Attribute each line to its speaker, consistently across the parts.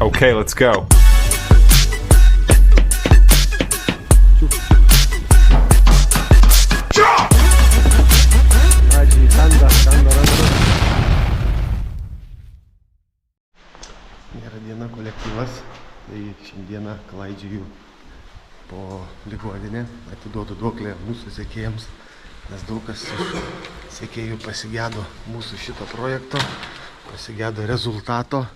Speaker 1: Okay, let's go.
Speaker 2: Gera diena kolektyvas, tai šiandieną klaidžioju po ligoninę, atiduodu duoklę mūsų sekėjams, nes daug kas iš sekėjų pasigėdo mūsų šito projekto, pasigėdo rezultato.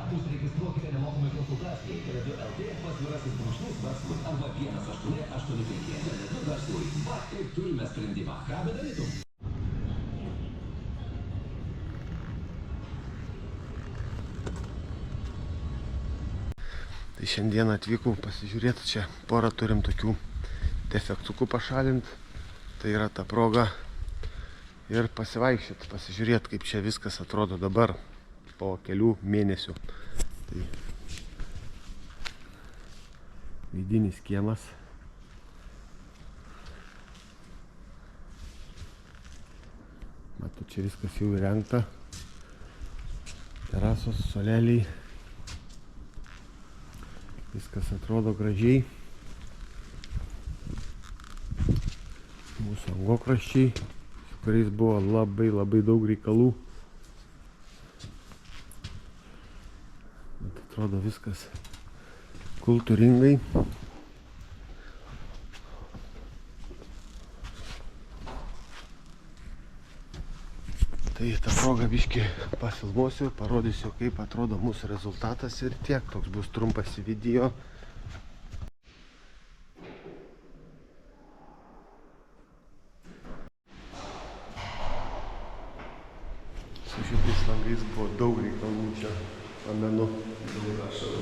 Speaker 3: Užregistruokite nemokamai konsultacijai Tele2 LT pasvirasis brūkšnys verslui arba 1885 Tele2 verslui. Va, kaip turime sprendimą. Ką bedarytum?
Speaker 2: Tai šiandien atvykau pasižiūrėti, čia porą turim tokių defektukų pašalinti. Tai yra ta proga ir pasivaikščioti, pasižiūrėti, kaip čia viskas atrodo dabar po kelių mėnesių. Tai vidinis kiemas. Matau, čia viskas jau įrengta. Terasos, soleliai. Viskas atrodo gražiai. Mūsų angokraščiai, su kuriais buvo labai daug reikalų. Atrodo viskas kultūringai. Tai tą progą biškį pafilmuosiu, parodysiu, kaip atrodo mūsų rezultatas ir tiek. Toks bus trumpas video. Su šitais langais buvo daug reikalų čia. Pamenu,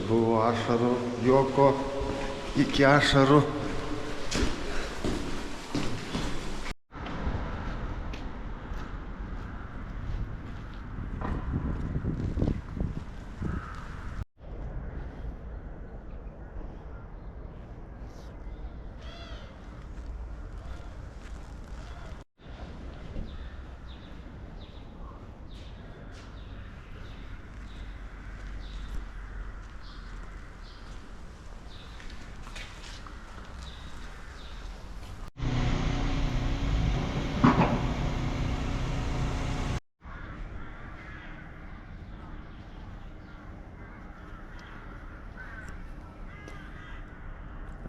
Speaker 2: buvo ašarų, juoko, iki ašarų.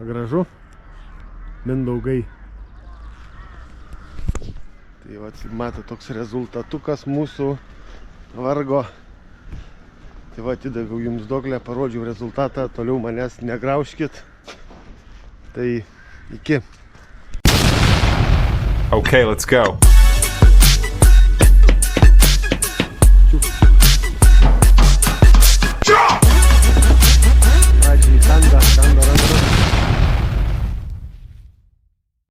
Speaker 2: Gražu, Mindaugai. Tai vat, mato toks rezultatukas mūsų vargo. Tai va, atidaviau jums duoklę, parodžiau rezultatą, toliau manęs negraužkit. Tai iki.
Speaker 1: Okay, let's go.